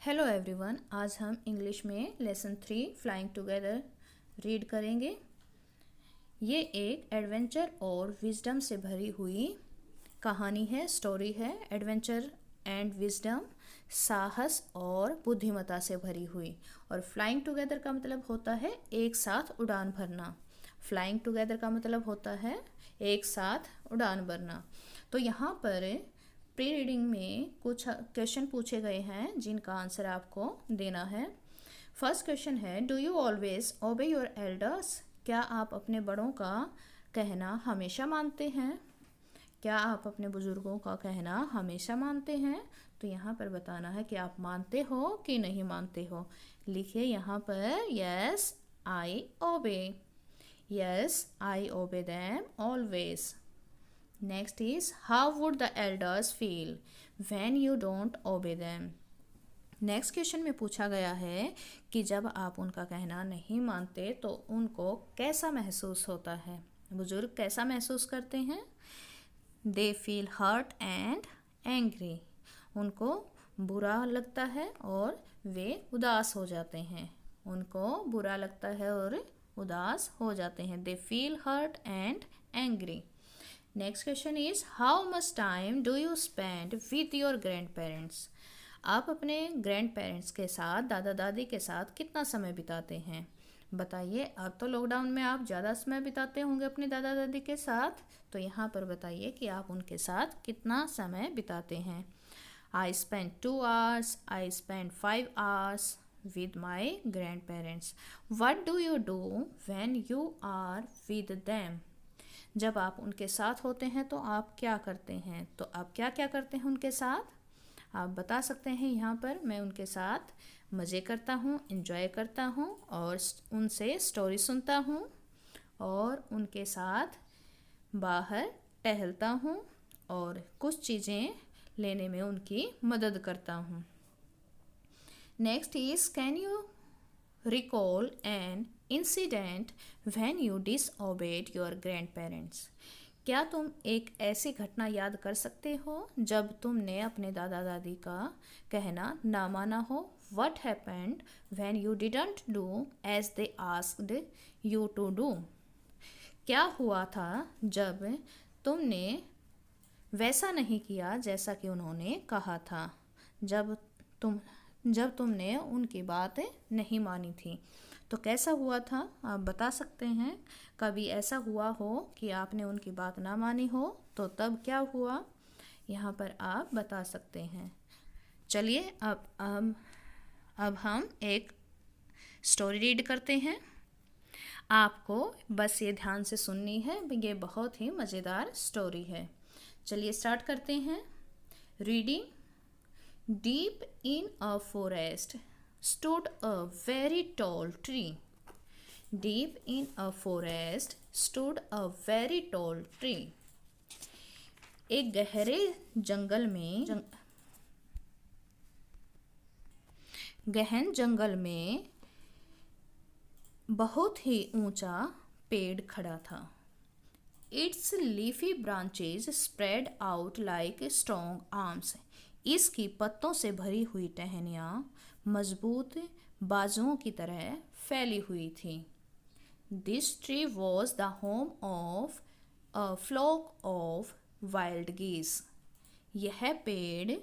Hello everyone, आज हम English में लेसन 3 फ्लाइंग टुगेदर रीड करेंगे। ये एक एडवेंचर और विजडम से भरी हुई कहानी है, स्टोरी है। एडवेंचर एंड विजडम, साहस और बुद्धिमत्ता से भरी हुई। और फ्लाइंग टुगेदर का मतलब होता है एक साथ उड़ान भरना। फ्लाइंग टुगेदर का मतलब होता है एक साथ उड़ान भरना। तो यहाँ पर प्री रीडिंग में कुछ क्वेश्चन पूछे गए हैं जिनका आंसर आपको देना है। फर्स्ट क्वेश्चन है, डू यू ऑलवेज ओबे योर एल्डर्स? क्या आप अपने बड़ों का कहना हमेशा मानते हैं? क्या आप अपने बुजुर्गों का कहना हमेशा मानते हैं? तो यहाँ पर बताना है कि आप मानते हो कि नहीं मानते हो। लिखिए यहाँ पर, यस आई ओबे। Yes I obey them always. Next is, how would the elders feel when you don't obey them? Next question में पूछा गया है कि जब आप उनका कहना नहीं मानते तो उनको कैसा महसूस होता है। बुजुर्ग कैसा महसूस करते हैं? They feel hurt and angry. उनको बुरा लगता है और वे उदास हो जाते हैं। उनको बुरा लगता है और उदास हो जाते हैं। They feel hurt and angry. Next question is, how much time do you spend with your grand parents? आप अपने ग्रैंड पेरेंट्स के साथ, दादा दादी के साथ कितना समय बिताते हैं? बताइए। अब तो लॉकडाउन में आप ज़्यादा समय बिताते होंगे अपने दादा दादी के साथ, तो यहाँ पर बताइए कि आप उनके साथ कितना समय बिताते हैं। I spend 2 hours, I spend 5 hours with my grandparents. What do you do when you are with them? जब आप उनके साथ होते हैं तो आप क्या करते हैं? तो आप क्या क्या करते हैं उनके साथ? आप बता सकते हैं यहाँ पर, मैं उनके साथ मज़े करता हूँ, इन्जॉय करता हूँ और उनसे स्टोरी सुनता हूँ और उनके साथ बाहर टहलता हूँ और कुछ चीज़ें लेने में उनकी मदद करता हूँ। Next is, can you recall an incident when you disobeyed your grandparents? क्या तुम एक ऐसी घटना याद कर सकते हो जब तुमने अपने दादा दादी का कहना ना माना हो? What happened when you didn't do as they asked you to do? क्या हुआ था जब तुमने वैसा नहीं किया जैसा कि उन्होंने कहा था? जब तुमने उनकी बात नहीं मानी थी, तो कैसा हुआ था? आप बता सकते हैं। कभी ऐसा हुआ हो कि आपने उनकी बात ना मानी हो, तो तब क्या हुआ? यहाँ पर आप बता सकते हैं। चलिए अब हम एक स्टोरी रीड करते हैं। आपको बस ये ध्यान से सुननी है, ये बहुत ही मज़ेदार स्टोरी है। चलिए स्टार्ट करते हैं reading. Deep in a forest stood a very tall tree. Deep in a forest stood a very tall tree. एक गहरे जंगल में गहन जंगल में बहुत ही ऊंचा पेड़ खड़ा था। Its leafy branches spread out like strong arms. इसकी पत्तों से भरी हुई टहनियाँ मजबूत बाजुओं की तरह फैली हुई थी। This tree was the home of a flock of wild geese. यह पेड़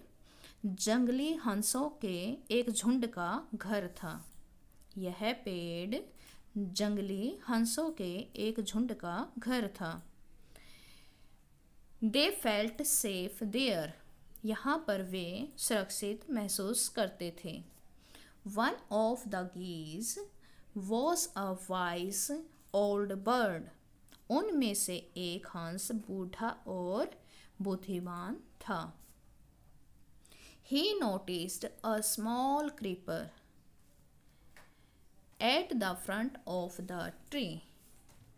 जंगली हंसों के एक झुंड का घर था। यह पेड़ जंगली हंसों के एक झुंड का घर था। They felt safe there. यहाँ पर वे सुरक्षित महसूस करते थे। One of the geese was a wise old bird. उनमें से एक हंस बूढ़ा और बुद्धिमान था। He noticed a small creeper at the front of the tree.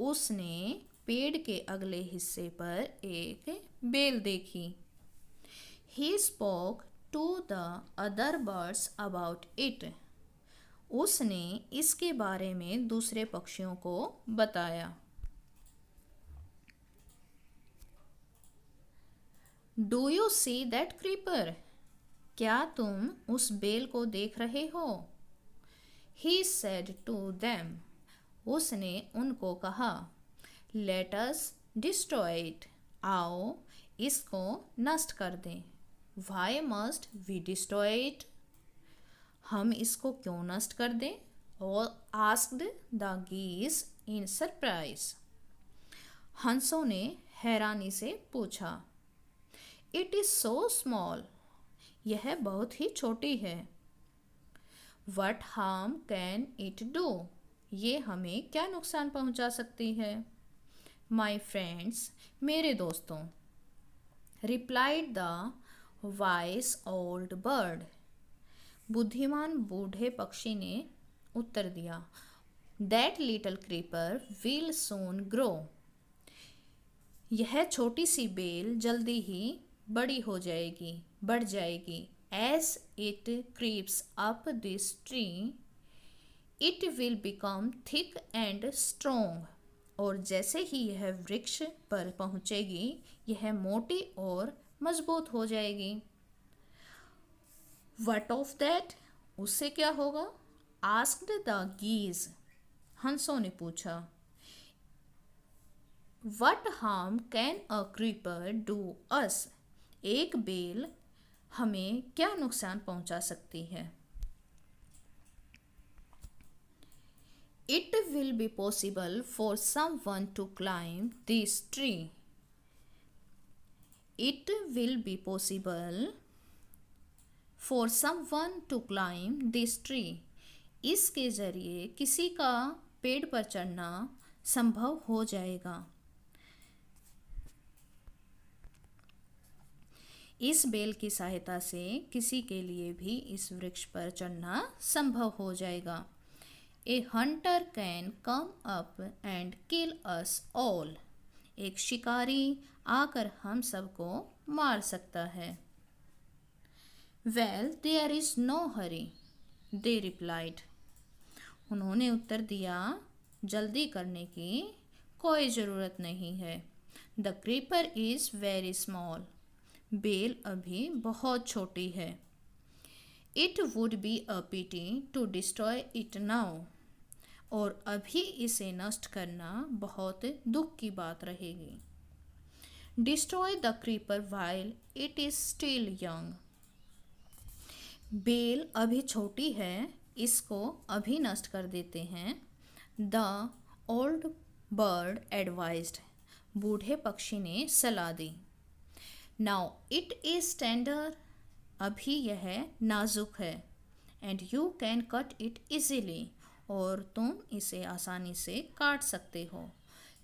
उसने पेड़ के अगले हिस्से पर एक बेल देखी। He spoke to the other birds about it. उसने इसके बारे में दूसरे पक्षियों को बताया। Do you see that creeper? क्या तुम उस बेल को देख रहे हो? He said to them. उसने उनको कहा, Let us destroy it. आओ इसको नष्ट कर दें. Why must we destroy it? हम इसको क्यों नष्ट कर दें? All asked the geese in surprise. हंसों ने हैरानी से पूछा. It is so small. यह बहुत ही छोटी है. What harm can it do? ये हमें क्या नुकसान पहुंचा सकती है? My friends, मेरे दोस्तों, replied the wise old bird. बुद्धिमान बूढ़े पक्षी ने उत्तर दिया. That little creeper will soon grow. यह छोटी सी बेल जल्दी ही बड़ी हो जाएगी, बढ़ जाएगी. As it creeps up this tree, it will become thick and strong. और जैसे ही यह वृक्ष पर पहुंचेगी, यह मोटी और मजबूत हो जाएगी. What of that? उससे क्या होगा? Asked the geese. हंसों ने पूछा. What harm can a creeper do us? एक बेल हमें क्या नुकसान पहुंचा सकती है? It will be possible for someone to climb this tree. It will be possible for someone to climb this tree. इसके जरिए किसी का पेड़ पर चढ़ना संभव हो जाएगा. इस बेल की सहायता से किसी के लिए भी इस वृक्ष पर चढ़ना संभव हो जाएगा. A hunter can come up and kill us all. एक शिकारी आकर हम सबको मार सकता है. Well, there is no hurry, they replied. उन्होंने उत्तर दिया, जल्दी करने की कोई ज़रूरत नहीं है. The creeper is very small. बेल अभी बहुत छोटी है. It would be a pity to destroy it now. और अभी इसे नष्ट करना बहुत दुख की बात रहेगी. Destroy the creeper while it is still young. बेल अभी छोटी है, इसको अभी नष्ट कर देते हैं. The old bird advised. बूढ़े पक्षी ने सलाह दी. Now it is tender. अभी यह नाजुक है. And you can cut it easily. और तुम इसे आसानी से काट सकते हो.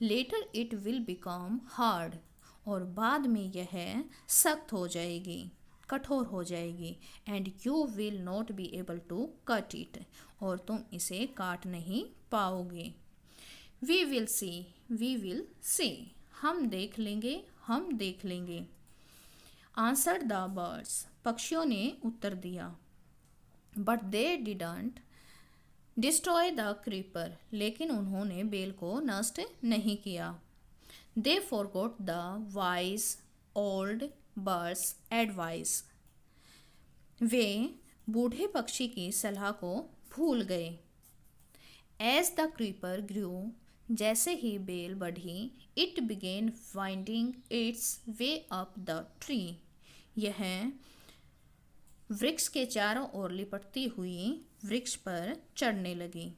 Later it will become hard. और बाद में यह सख्त हो जाएगी, कठोर हो जाएगी. And you will not be able to cut it. और तुम इसे काट नहीं पाओगे. We will see. We will see. हम देख लेंगे, हम देख लेंगे. Answered the birds. पक्षियों ने उत्तर दिया. But they didn't destroy the creeper. लेकिन उन्होंने बेल को नष्ट नहीं किया. They forgot the wise old bird's advice. वे बूढ़े पक्षी की सलाह को भूल गए. As the creeper grew, जैसे ही बेल बढ़ी, it began winding its way up the tree. यह वृक्ष के चारों ओर लिपटती हुई वृक्ष पर चढ़ने लगी.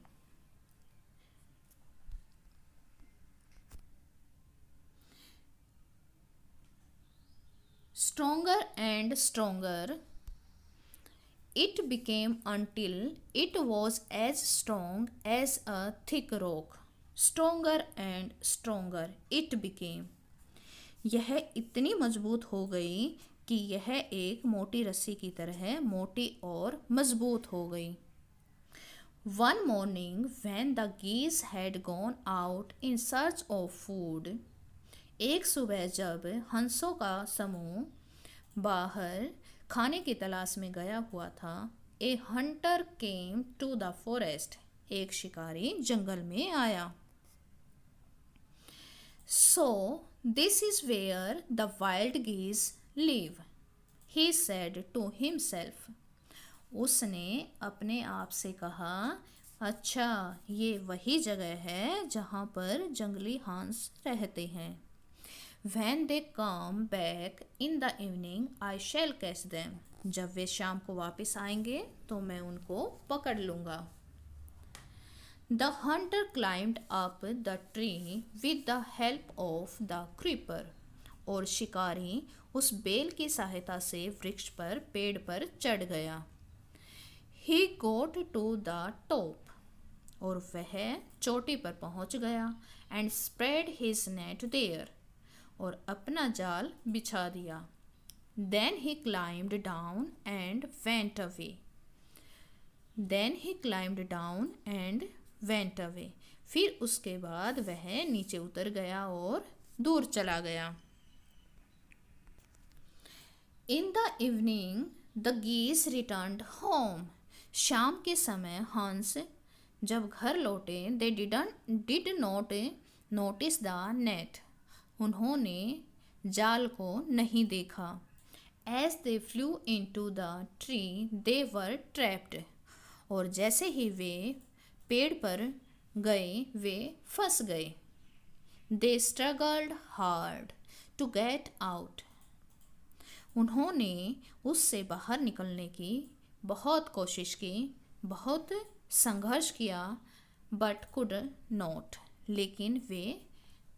Stronger and stronger it became until it was as strong as a thick rock. Stronger and stronger it became. यह इतनी मजबूत हो गई कि यह एक मोटी रस्सी की तरह मोटी और मजबूत हो गई. One morning when the geese had gone out in search of food. एक सुबह जब हंसों का समूह बाहर खाने की तलाश में गया हुआ था. A hunter came to the forest. एक शिकारी जंगल में आया. So this is where the wild geese live. he said to himself. उसने अपने आप से कहा, अच्छा ये वही जगह है जहाँ पर जंगली हंस रहते हैं. When they come back in the evening, I shall catch them. जब वे शाम को वापस आएंगे तो मैं उनको पकड़ लूँगा. The hunter climbed up the tree with the help of the creeper. और शिकारी उस बेल की सहायता से वृक्ष पर पेड़ पर चढ़ गया. He got to the top. और वह चोटी पर पहुंच गया. And spread his net there. और अपना जाल बिछा दिया. Then he climbed down and went away. Then he climbed down and went away. फिर उसके बाद वह नीचे उतर गया और दूर चला गया. In the evening, the geese returned home. शाम के समय हंस जब घर लौटे, they did not notice the net. उन्होंने जाल को नहीं देखा. As they flew into the tree, they were trapped. और जैसे ही वे पेड़ पर गए वे फंस गए. They struggled hard to get out. उन्होंने उससे बाहर निकलने की बहुत कोशिश की, बहुत संघर्ष किया, but could not. लेकिन वे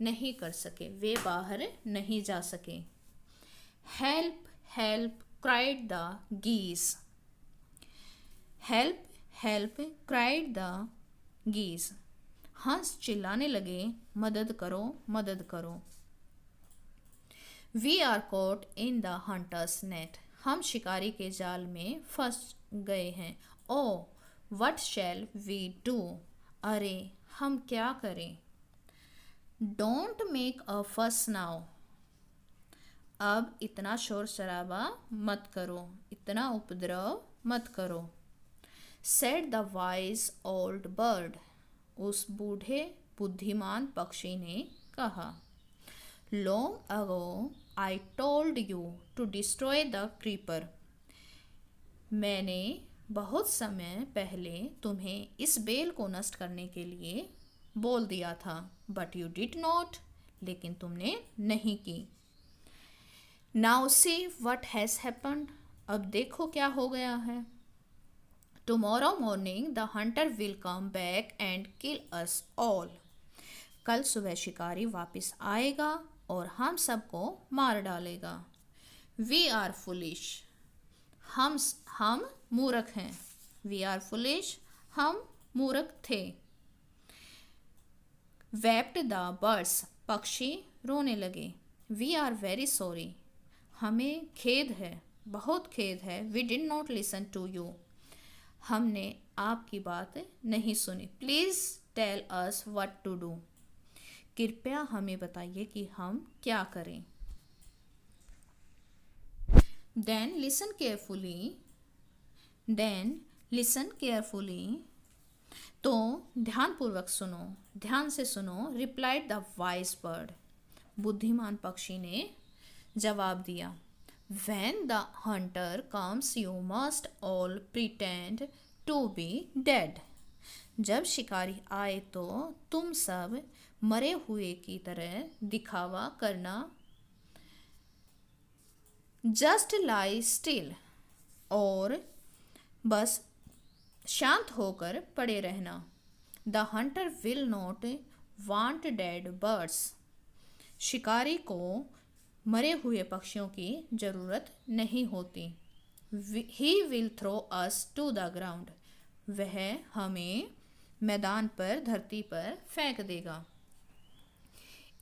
नहीं कर सके, वे बाहर नहीं जा सके. Help, help, cried the geese. Help, help, cried the geese. हंस चिल्लाने लगे, मदद करो, मदद करो. We are caught in the hunter's net. हम शिकारी के जाल में फंस गए हैं. Oh, what shall we do? अरे हम क्या करें? Don't make a fuss now. अब इतना शोर शराबा मत करो, इतना उपद्रव मत करो. Said the wise old bird. उस बूढ़े बुद्धिमान पक्षी ने कहा. Long ago I told you to destroy the creeper. मैंने बहुत समय पहले तुम्हें इस बेल को नष्ट करने के लिए बोल दिया था. But you did not. लेकिन तुमने नहीं की. Now see what has happened. अब देखो क्या हो गया है. Tomorrow morning the hunter will come back and kill us all. कल सुबह शिकारी वापस आएगा और हम सबको मार डालेगा. We are foolish. हम मूर्ख हैं. We are foolish. हम मूर्ख थे. Wept the birds. पक्षी रोने लगे. We are very sorry. हमें खेद है, बहुत खेद है. We did not listen to you. हमने आपकी बात नहीं सुनी. Please tell us what to do. कृपया हमें बताइए कि हम क्या करें. Then listen carefully. तो ध्यानपूर्वक सुनो, ध्यान से सुनो. Replied the wise bird. बुद्धिमान पक्षी ने जवाब दिया. When the hunter comes, you must all pretend to be dead. जब शिकारी आए तो तुम सब मरे हुए की तरह दिखावा करना. Just lie still. और बस शांत होकर पड़े रहना. The hunter will not want dead birds. शिकारी को मरे हुए पक्षियों की जरूरत नहीं होती. He will throw us to the ground. वह हमें मैदान पर, धरती पर फेंक देगा.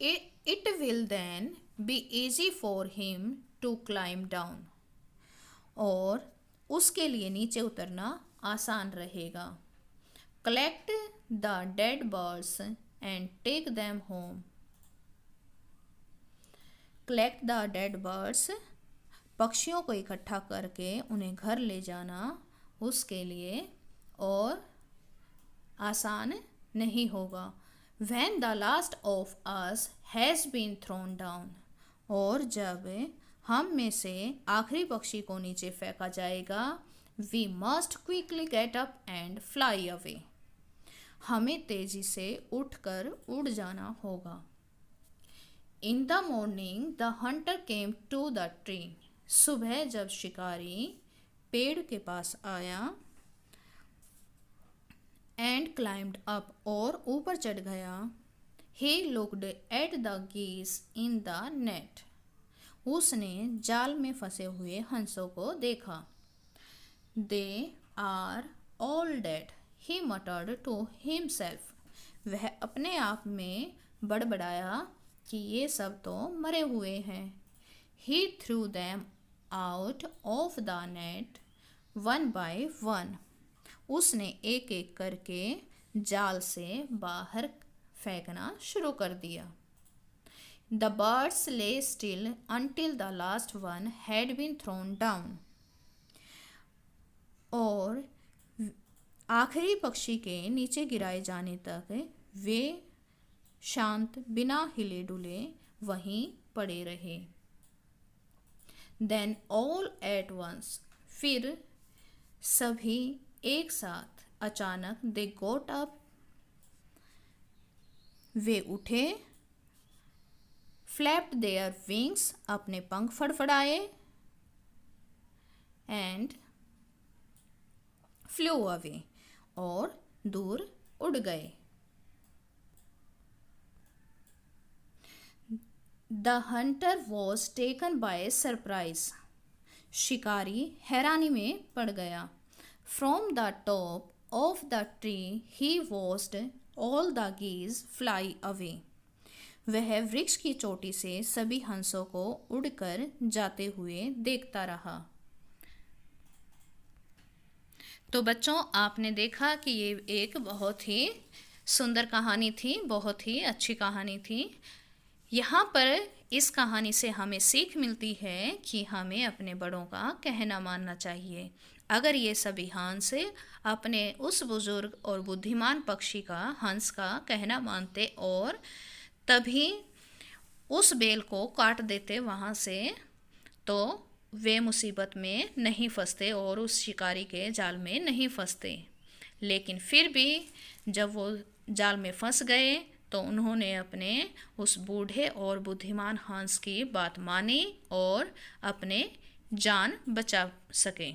It will then be easy for him to climb down. और उसके लिए नीचे उतरना आसान रहेगा. Collect the dead birds and take them home. Collect the dead birds. पक्षियों को इकट्ठा करके उन्हें घर ले जाना उसके लिए और आसान नहीं होगा. When the last of us has been thrown down. और जब हम में से आखिरी पक्षी को नीचे फेंका जाएगा। We must quickly get up and fly away. हमें तेजी से उठकर उड़ जाना होगा। In the morning the hunter came to the tree. सुबह जब शिकारी पेड़ के पास आया, एंड क्लाइम्ड अप और ऊपर चढ़ गया। ही लुक्ड एट द गीस इन द नेट। उसने जाल में फंसे हुए हंसों को देखा। They are all dead, he muttered to himself. वह अपने आप में बड़बड़ाया कि ये सब तो मरे हुए हैं। He threw them out of the net one by one. उसने एक एक करके जाल से बाहर फेंकना शुरू कर दिया। द बर्ड्स ले still until the last one had been thrown down। और आखिरी पक्षी के नीचे गिराए जाने तक वे शांत बिना हिले डुले वहीं पड़े रहे। Then all at once, फिर सभी एक साथ अचानक they got up, वे उठे। flapped their wings, अपने पंख फड़फड़ाए। and flew away, और दूर उड़ गए। The hunter was taken by surprise। शिकारी हैरानी में पड़ गया। From the top of the tree he watched all the geese fly away। वह वृक्ष की चोटी से सभी हंसों को उड़कर जाते हुए देखता रहा। तो बच्चों, आपने देखा कि ये एक बहुत ही सुंदर कहानी थी, बहुत ही अच्छी कहानी थी। यहाँ पर इस कहानी से हमें सीख मिलती है कि हमें अपने बड़ों का कहना मानना चाहिए। अगर ये सभी हंस अपने उस बुजुर्ग और बुद्धिमान पक्षी का, हंस का कहना मानते और तभी उस बेल को काट देते वहाँ से, तो वे मुसीबत में नहीं फंसते और उस शिकारी के जाल में नहीं फंसते। लेकिन फिर भी जब वो जाल में फंस गए तो उन्होंने अपने उस बूढ़े और बुद्धिमान हंस की बात मानी और अपने जान बचा सके।